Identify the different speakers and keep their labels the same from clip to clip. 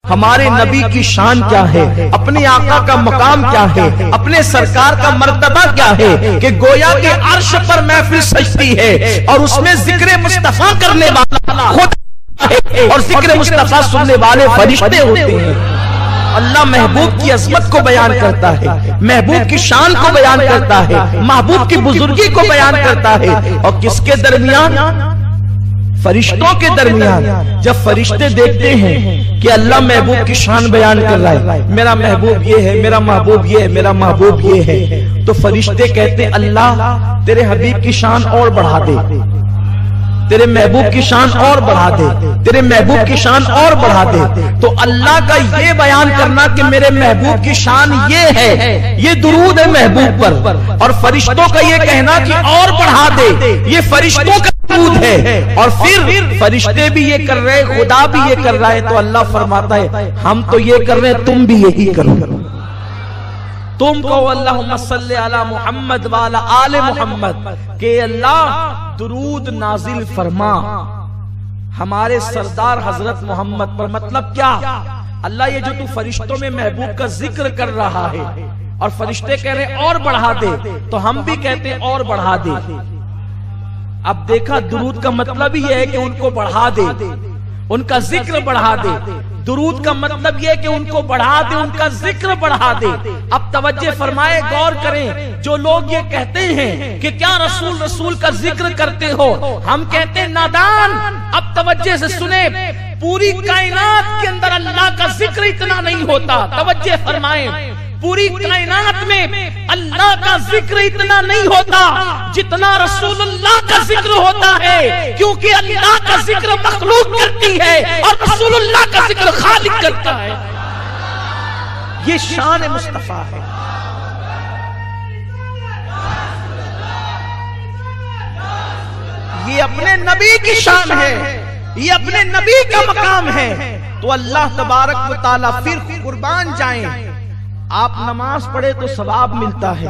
Speaker 1: ہمارے نبی کی شان کیا ہے، اپنے آقا کا مقام کیا ہے، اپنے سرکار کا مرتبہ کیا ہے کہ گویا کہ عرش پر محفل سجتی ہے اور اس میں ذکر مصطفیٰ کرنے والا خود ہے اور ذکر مصطفیٰ سننے والے فرشتے ہوتے ہیں۔ اللہ محبوب کی عظمت کو بیان کرتا ہے، محبوب کی شان کو بیان کرتا ہے، محبوب کی بزرگی کو بیان کرتا ہے، اور کس کے درمیان؟ فرشتوں کے درمیان۔ جب فرشتے دیکھتے ہیں کہ اللہ محبوب کی شان بیان کر رہا ہے، میرا محبوب یہ ہے، میرا محبوب یہ ہے، میرا محبوب یہ ہے، تو فرشتے کہتے ہیں اللہ تیرے حبیب کی شان اور بڑھا دے، تیرے محبوب کی شان اور بڑھا دے، تیرے محبوب کی شان اور بڑھا دے۔ تو اللہ کا یہ بیان کرنا کہ میرے محبوب کی شان یہ ہے، یہ درود ہے محبوب پر، اور فرشتوں کا یہ کہنا کہ اور بڑھا دے، یہ فرشتوں کا درود ہے، اور پھر فرشتے بھی یہ کر رہے، خدا بھی یہ کر رہا ہے، تو اللہ فرماتا ہے ہم تو یہ کر رہے ہیں، تم بھی یہی کرو۔ تم کو اللہم صلی علی محمد وعلی آل محمد کہ اللہ درود نازل فرما ہمارے سردار حضرت محمد پر۔ مطلب کیا؟ اللہ یہ جو تو فرشتوں میں محبوب کا ذکر کر رہا ہے اور فرشتے کہہ رہے اور بڑھا دے، تو ہم بھی کہتے ہیں اور بڑھا دے۔ اب دیکھا درود کا مطلب یہ ہے کہ ان کو بڑھا دے، ان کا ذکر بڑھا دے۔ درود کا مطلب یہ کہ ان کو بڑھا دے، ان کا ذکر بڑھا دے۔ اب توجہ فرمائے، غور کریں، جو لوگ یہ کہتے ہیں کہ کیا رسول کا ذکر کرتے ہو، ہم کہتے ہیں نادان۔ اب توجہ سے سنیں، پوری کائنات کے اندر اللہ کا ذکر اتنا نہیں ہوتا۔ توجہ فرمائیں، پوری کائنات میں اللہ کا ذکر اتنا نہیں ہوتا جتنا رسول اللہ کا ذکر ہوتا ہے، کیونکہ اللہ کا ذکر مخلوق کرتی ہے اور رسول اللہ کا ذکر خالق کرتا ہے۔ یہ شان مصطفیٰ ہے۔ یہ اپنے نبی کی شان ہے، یہ اپنے نبی کا مقام ہے۔ تو اللہ تبارک و تعالیٰ پھر قربان جائیں، آپ نماز پڑھے تو ثواب ملتا ہے،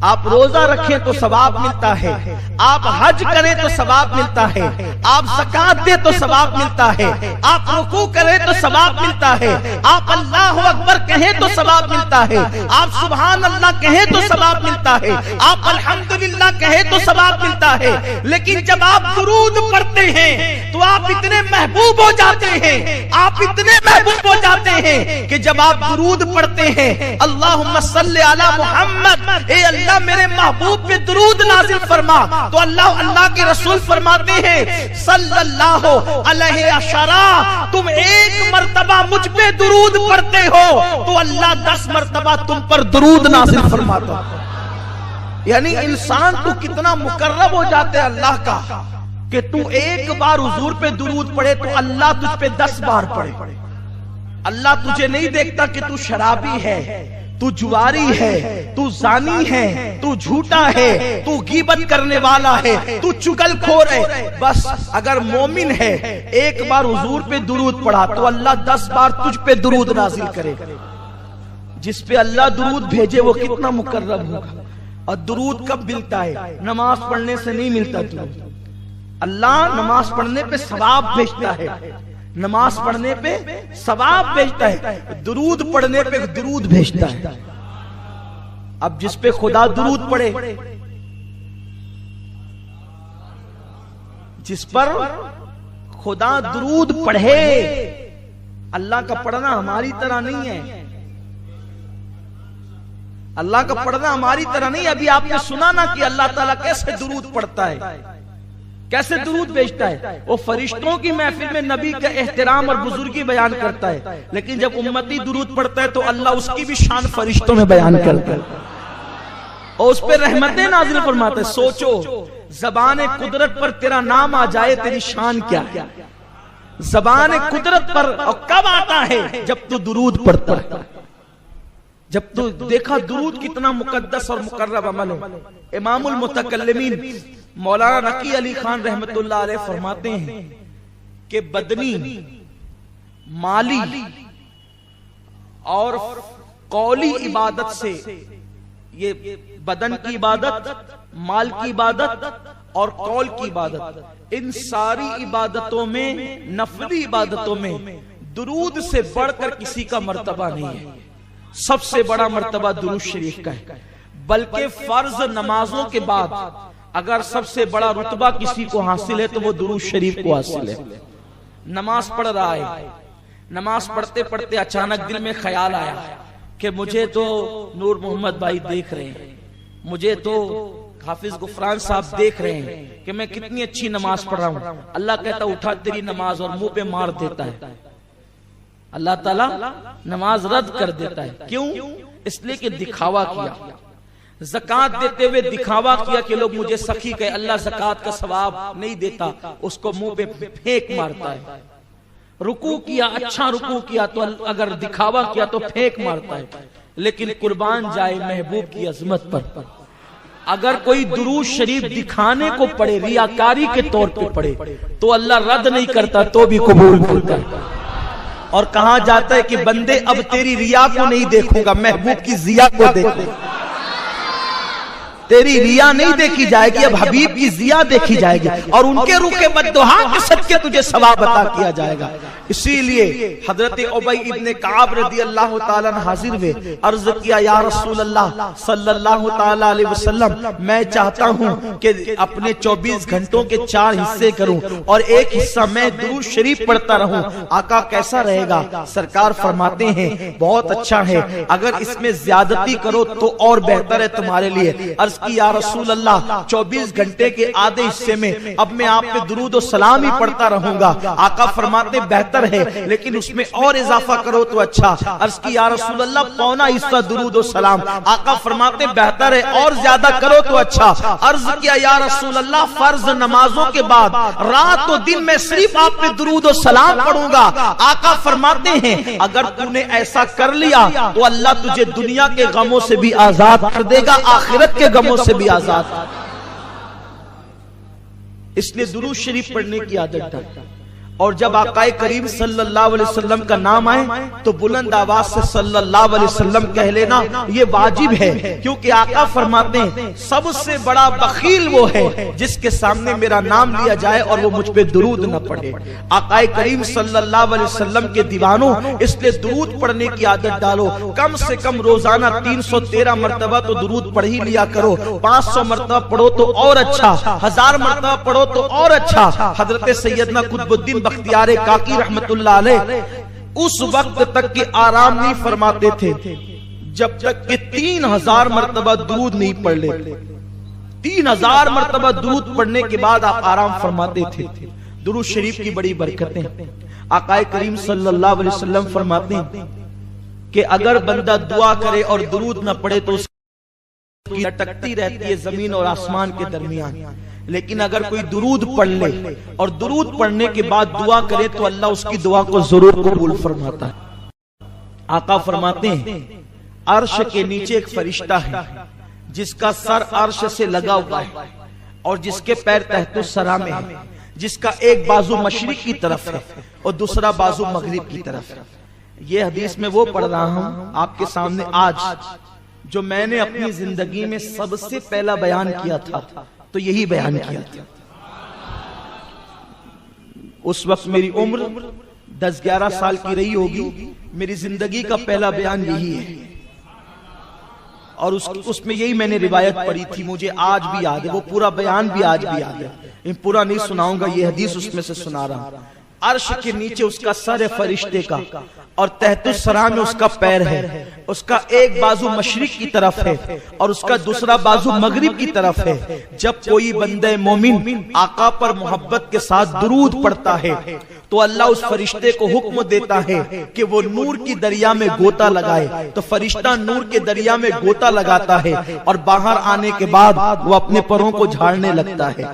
Speaker 1: آپ روزہ رکھیں تو ثواب ملتا ہے، آپ حج کریں تو ثواب ملتا ہے، آپ زکات دیں تو ثواب ملتا ہے، آپ رکوع کریں تو ثواب ملتا ہے، آپ اللہ اکبر کہیں تو ثواب ملتا ہے، آپ سبحان اللہ کہیں تو ثواب ملتا ہے، آپ الحمدللہ کہیں تو ثواب ملتا ہے۔ لیکن جب آپ درود پڑھتے ہیں تو آپ اتنے محبوب ہو جاتے ہیں، آپ اتنے محبوب ہو جاتے ہیں کہ جب آپ درود پڑھتے ہیں اللہم صلی علی محمد، اے اللہ میرے محبوب پہ درود نازل فرما، تو اللہ کے رسول فرماتے ہیں صلی اللہ علیہ وسلم، تم ایک مرتبہ مجھ پہ درود پڑھتے ہو تو اللہ 10 مرتبہ تم پر درود نازل فرماتا۔ یعنی انسان تو کتنا مقرب ہو جاتا ہے اللہ کا کہ تو ایک بار حضور پہ درود پڑھے تو اللہ تجھ پہ 10 بار پڑھے۔ اللہ تجھے نہیں دیکھتا کہ تو شرابی ہے، تو جواری ہے، تو زانی ہے، تو جھوٹا ہے، تو غیبت کرنے والا ہے، تو چغل خور ہے۔ بس اگر مومن ہے ایک بار حضور پہ درود پڑھا تو اللہ 10 بار تجھ پہ درود نازل کرے۔ جس پہ اللہ درود بھیجے وہ کتنا مقرب ہوگا۔ اور درود کب ملتا ہے؟ نماز پڑھنے سے نہیں ملتا درود۔ اللہ نماز پڑھنے پہ ثواب بھیجتا ہے، نماز پڑھنے پہ ثواب بھیجتا ہے، درود پڑھنے پہ درود بھیجتا ہے۔ اب جس پہ خدا درود پڑھے، جس پر خدا درود پڑھے، اللہ کا پڑھنا ہماری طرح نہیں ہے، اللہ کا پڑھنا ہماری طرح نہیں۔ ابھی آپ نے سنا نا کہ اللہ تعالیٰ کیسے درود پڑھتا ہے، کیسے درود بھیجتا ہے۔ وہ فرشتوں کی محفل میں نبی کا احترام اور بزرگی بیان کرتا ہے، لیکن جب امتی درود پڑھتا ہے تو اللہ اس کی بھی شان فرشتوں میں بیان کرتا ہے اور اس پہ رحمتیں نازل فرماتا ہے۔ سوچو زبان قدرت پر تیرا نام آ جائے تیری شان کیا ہے۔ زبان قدرت پر اور کب آتا ہے؟ جب تو درود پڑھتا ہے، جب تو دیکھا درود کتنا مقدس اور مقرب عمل ہے۔ امام المتکلمین مولانا نقی علی خان رحمت اللہ علیہ فرماتے ہیں کہ بدنی، مالی اور قولی عبادت سے، یہ بدن کی عبادت، مال کی عبادت اور قول کی عبادت، ان ساری عبادتوں میں، نفلی عبادتوں میں درود سے بڑھ کر کسی کا مرتبہ نہیں ہے. سب سے بڑا مرتبہ درود شریف کا ہے. بلکہ فرض نمازوں کے بعد اگر سب سے بڑا رتبہ کسی کو حاصل ہے تو وہ درود شریف کو حاصل ہے. نماز پڑھ رہا ہے, نماز پڑھتے پڑھتے اچانک دل میں خیال آیا کہ مجھے تو نور محمد بھائی دیکھ رہے ہیں, مجھے تو حافظ غفران صاحب دیکھ رہے ہیں کہ میں کتنی اچھی نماز پڑھ رہا ہوں. اللہ کہتا اٹھا تیری نماز, اور منہ پہ مار دیتا ہے. اللہ تعالیٰ نماز رد کر دیتا ہے. کیوں؟ اس لیے کہ دکھاوا کیا. زکات دیتے ہوئے دکھاوا کیا کہ لوگ مجھے سخی کہے. اللہ زکات کا ثواب نہیں دیتا, اس کو منہ پہ پھینک مارتا ہے. رکوع کیا, اچھا رکوع کیا تو اگر دکھاوا کیا تو پھینک مارتا ہے. لیکن قربان جائے محبوب کی عظمت پر, اگر کوئی درود شریف دکھانے کو پڑے, ریاکاری کے طور پہ پڑے, تو اللہ رد نہیں کرتا تو بھی قبول کرتا ہے. اور کہا جاتا ہے کہ بندے اب تیری ریا کو نہیں دیکھوں گا, محبوب کی ضیا کو دیکھوں. تیری ریا نہیں دیکھی جائے گی, اب حبیب کی ضیا دیکھی جائے گی, اور ان کے روح کے بددعا کے صدقے تجھے ثواب عطا کیا جائے گا. اسی لیے حضرت ابی ابن کعب رضی اللہ تعالیٰ عنہ حاضر ہوئے, عرض کیا یا رسول اللہ صلی اللہ تعالیٰ علیہ وسلم, میں چاہتا ہوں کہ اپنے 24 گھنٹوں کے 4 حصے کروں اور ایک حصہ میں درود شریف پڑھتا رہوں. آقا کیسا رہے گا؟ سرکار فرماتے ہیں بہت اچھا ہے, اگر اس میں زیادتی کرو تو اور بہتر ہے تمہارے لیے. عرض کی یا رسول اللہ 24 گھنٹے کے آدھے حصے میں اب میں آپ پہ درود و سلام ہی پڑھتا رہوں گا. آقا فرماتے بہتر ہے, لیکن اس میں اور اضافہ کرو تو اچھا. عرض کی یا رسول اللہ پونا حصہ درود و سلام. آقا فرماتے بہتر ہے, اور زیادہ کرو تو اچھا. عرض کیا یا رسول اللہ فرض نمازوں کے بعد رات و دن میں صرف آپ پہ درود و سلام پڑھوں گا. آقا فرماتے ہیں اگر تو نے ایسا کر لیا تو اللہ تجھے دنیا کے غموں سے بھی آزاد کر دے گا, آخرت کے غموں سے بھی آزاد. اس لیے درود شریف پڑھنے کی عادت ہے. اور جب آقا کریم صلی اللہ علیہ وسلم کا نام آئے تو بلند آواز سے صلی اللہ علیہ وسلم کہہ لینا یہ واجب ہے, کیونکہ آقا فرماتے ہیں سب سے بڑا بخیل وہ ہے جس کے سامنے میرا نام لیا جائے اور وہ مجھ پہ درود نہ پڑھے. آقا کریم صلی اللہ علیہ وسلم کے دیوانوں, اس لیے درود پڑھنے کی عادت ڈالو. کم سے کم روزانہ 313 مرتبہ تو درود پڑھ ہی لیا کرو. 500 مرتبہ پڑھو تو اور اچھا, 1000 مرتبہ پڑھو تو اور اچھا. حضرت سیدنا قطب الدین بختیار کاکی رحمت اللہ علیہ اس وقت تک کہ آرام نہیں فرماتے تھے جب تک کہ 3000 مرتبہ درود نہیں پڑھ لیتے. 3000 مرتبہ درود پڑھنے کے بعد آپ آرام فرماتے تھے. درود شریف کی بڑی برکتیں. آقا کریم صلی اللہ علیہ وسلم فرماتے ہیں کہ اگر بندہ دعا کرے اور درود نہ پڑھے تو اس کی لٹکتی رہتی ہے زمین اور آسمان کے درمیان, لیکن اگر کوئی درود پڑھ لے اور درود پڑھنے کے بعد دعا کرے تو اللہ اس کی دعا کو ضرور قبول فرماتا ہے. آقا فرماتے ہیں عرش کے نیچے ایک فرشتہ ہے جس کا سر عرش سے لگا ہوا ہے اور جس کے پیر تحت الثری میں ہے, جس کا ایک بازو مشرق کی طرف ہے اور دوسرا بازو مغرب کی طرف ہے. یہ حدیث میں وہ پڑھ رہا ہوں آپ کے سامنے آج جو میں نے اپنی زندگی میں سب سے پہلا بیان کیا تھا تو یہی بیان کیا تھا. اس وقت میری عمر 10-11 سال کی رہی ہوگی. میری زندگی کا پہلا بیان یہی ہے اور اس میں یہی میں نے روایت پڑھی تھی. مجھے آج بھی یاد ہے, وہ پورا بیان بھی آج بھی یاد ہے. پورا نہیں سناؤں گا, یہ حدیث اس میں سے سنا رہا ہوں. عرش کے نیچے اس کا سر ہے فرشتے کا اور تحت الثری میں اس کا پیر ہے. اس کا ایک بازو مشرق کی طرف ہے اور اس کا دوسرا بازو مغرب کی طرف ہے. جب کوئی بندہ مومن آقا پر محبت کے ساتھ درود پڑھتا ہے تو اللہ اس فرشتے کو حکم دیتا ہے کہ وہ نور کی دریا میں گوتا لگائے. تو فرشتہ نور کے دریا میں گوتا لگاتا ہے اور باہر آنے کے بعد وہ اپنے پروں کو جھاڑنے لگتا ہے.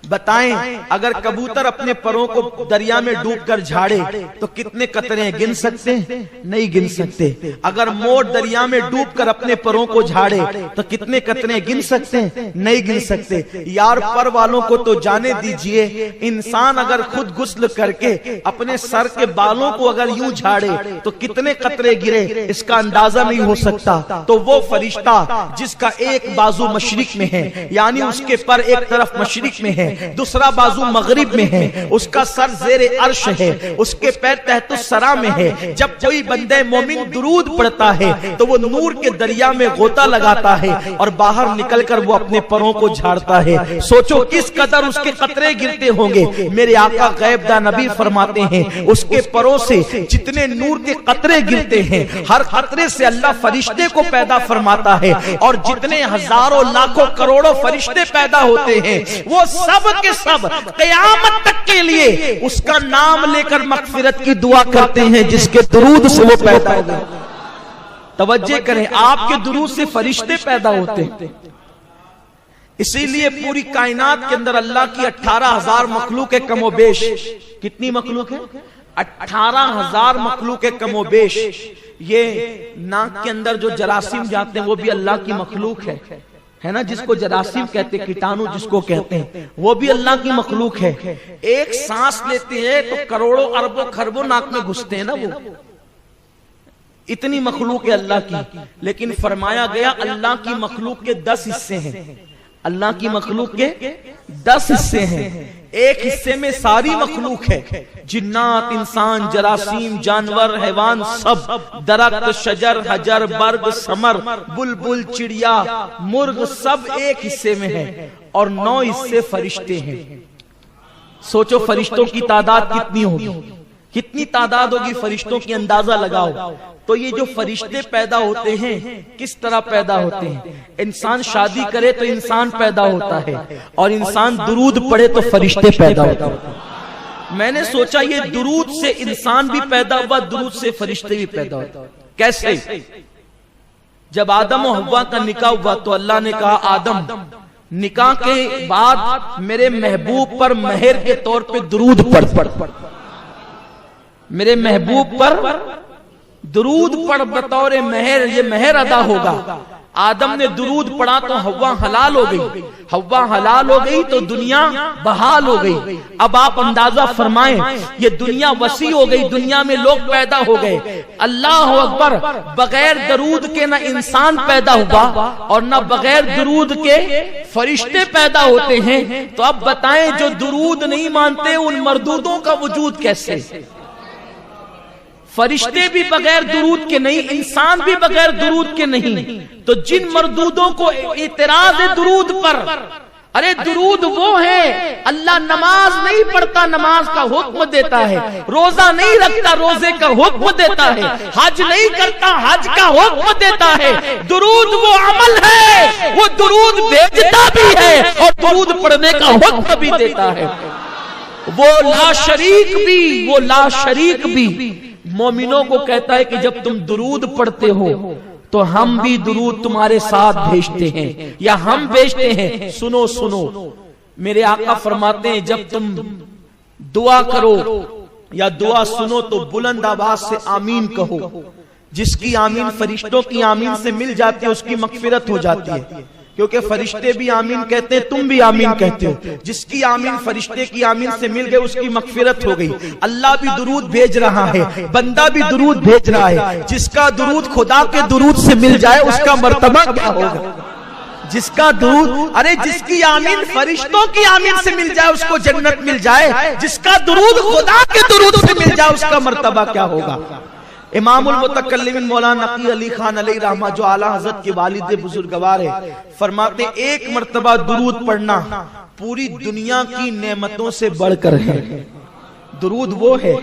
Speaker 1: بتائیں اگر کبوتر اپنے پروں کو دریا میں ڈوب کر جھاڑے تو کتنے قطرے گن سکتے ہیں؟ نہیں گن سکتے. اگر مور دریا میں ڈوب کر اپنے پروں کو جھاڑے تو کتنے قطرے گن سکتے ہیں؟ نہیں گن سکتے. یار پر والوں کو تو جانے دیجئے, انسان اگر خود غسل کر کے اپنے سر کے بالوں کو اگر یوں جھاڑے تو کتنے قطرے گرے اس کا اندازہ نہیں ہو سکتا. تو وہ فرشتہ جس کا ایک بازو مشرق میں ہے, یعنی اس کے پر ایک طرف مشرق میں ہے دوسرا بازو مغرب میں ہے، اس کا سر زیر عرش ہے، اس کے پیر تحت الثری میں ہے۔ جب کوئی بندہ مومن درود پڑھتا ہے تو وہ نور کے دریا میں غوطہ لگاتا ہے اور باہر نکل کر وہ اپنے پروں کو جھاڑتا ہے۔ سوچو کس قدر اس کے قطرے گرتے ہوں گے۔ میرے آقا غیب دا نبی فرماتے ہیں اس کے پروں سے جتنے نور کے قطرے گرتے ہیں، ہر قطرے سے اللہ فرشتے کو پیدا فرماتا ہے، اور جتنے ہزاروں لاکھوں کروڑوں فرشتے پیدا ہوتے ہیں وہ سب کے سب قیامت تک کے لیے اس کا نام لے کر مغفرت کی دعا کرتے ہیں جس کے درود سے وہ پیدا ہوتے ہیں۔ توجہ کریں، آپ کے درود سے فرشتے پیدا ہوتے ہیں۔ اسی لیے پوری کائنات کے اندر اللہ کی 18,000 مخلوق ہے کم و بیش۔ کتنی مخلوق ہے؟ 18,000 مخلوق ہے کم و بیش۔ یہ ناک کے اندر جو جراثیم جاتے ہیں وہ بھی اللہ کی مخلوق ہے نا، جس کو جراثیم کہتے ہیں، کیٹانو جس کو کہتے ہیں، وہ بھی اللہ کی مخلوق ہے۔ ایک سانس لیتے ہیں تو کروڑوں اربوں خربوں ناک میں گھستے ہیں نا، وہ اتنی مخلوق ہے اللہ کی۔ لیکن فرمایا گیا اللہ کی مخلوق کے 10 حصے ہیں، اللہ کی مخلوق کے 10 حصے ہیں، ایک حصے میں ساری مخلوق ہے، جنات، انسان، جراثیم، جانور، حیوان، سب، درخت، شجر، حجر، برگ، ثمر، بلبل، چڑیا، مرغ، سب ایک حصے میں ہے، اور 9 حصے فرشتے ہیں۔ سوچو فرشتوں کی تعداد کتنی ہوگی، کتنی تعداد ہوگی فرشتوں کی، اندازہ لگاؤ۔ تو یہ جو فرشتے پیدا ہوتے ہیں کس طرح پیدا ہوتے ہیں؟ انسان شادی کرے تو انسان پیدا ہوتا ہے، اور انسان درود پڑھے تو فرشتے پیدا ہوتے ہیں۔ میں نے سوچا یہ درود سے انسان بھی پیدا ہوا، درود سے فرشتے بھی پیدا ہوتے۔ کیسے؟ جب آدم و حوا کا نکاح ہوا تو اللہ نے کہا آدم نکاح کے بعد میرے محبوب پر مہر کے طور پہ درود پڑھ، میرے محبوب پر درود پڑھ بطور مہر، یہ مہر ادا ہوگا۔ آدم نے درود پڑھا تو حوا حلال ہو گئی، حوا حلال ہو گئی تو دنیا بحال ہو گئی۔ اب آپ اندازہ فرمائیں، یہ دنیا وسیع ہو گئی، دنیا میں لوگ پیدا ہو گئے۔ اللہ اکبر، بغیر درود کے نہ انسان پیدا ہوا اور نہ بغیر درود کے فرشتے پیدا ہوتے ہیں۔ تو اب بتائیں جو درود نہیں مانتے ان مردودوں کا وجود کیسے؟ فرشتے بھی بغیر درود کے نہیں، انسان بھی بغیر درود کے نہیں۔ تو جن مردودوں کو اعتراض ہے درود پر، ارے درود وہ ہے، اللہ نماز نہیں پڑھتا نماز کا حکم دیتا ہے، روزہ نہیں رکھتا روزے کا حکم دیتا ہے، حج نہیں کرتا حج کا حکم دیتا ہے۔ درود وہ عمل ہے، وہ درود بھیجتا بھی ہے اور درود پڑھنے کا حکم بھی دیتا ہے۔ وہ لا شریک بھی، وہ لا شریک بھی مومنوں کو کہتا ہے کہ جب تم درود پڑھتے ہو تو ہم بھی درود تمہارے ساتھ بھیجتے ہیں، یا ہم بھیجتے ہیں۔ سنو سنو، میرے آقا فرماتے ہیں جب تم دعا کرو یا دعا سنو تو بلند آواز سے آمین کہو۔ جس کی آمین فرشتوں کی آمین سے مل جاتی ہے اس کی مغفرت ہو جاتی ہے، کیونکہ فرشتے بھی آمین کہتے ہیں، تم بھی آمین کہتے ہو۔ جس کی آمین فرشتے کی آمین سے مل گئے اس کی مغفرت ہو گئی۔ اللہ بھی درود بھیج رہا ہے، بندہ بھی درود بھیج رہا ہے۔ جس کا درود خدا کے درود سے مل جائے اس کا مرتبہ کیا ہوگا؟ جس کا درود، ارے جس کی آمین فرشتوں کی آمین سے مل جائے اس کو جنت مل جائے، جس کا درود خدا کے درود سے مل جائے اس کا مرتبہ کیا ہوگا؟ امام المتکلمین مولانا نقی علی خان علیہ رحمہ جو اعلیٰ حضرت کے والد بزرگوار ہے، فرماتے ہیں ایک مرتبہ درود پڑھنا پوری دنیا کی نعمتوں سے بڑھ کر ہے۔ درود وہ ہے،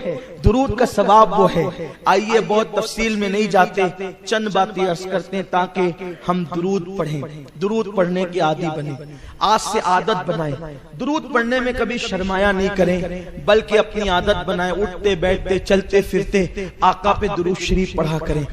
Speaker 1: درود کا ثواب وہ ہے۔ آئیے بہت تفصیل میں نہیں جاتے، چند باتیں عرض کرتے ہیں تاکہ ہم درود پڑھیں، درود پڑھنے کے عادی بنیں، آج سے عادت بنائیں۔ درود پڑھنے میں کبھی شرمایا نہیں کریں بلکہ اپنی عادت بنائیں، اٹھتے بیٹھتے چلتے پھرتے آقا پہ درود شریف پڑھا کریں۔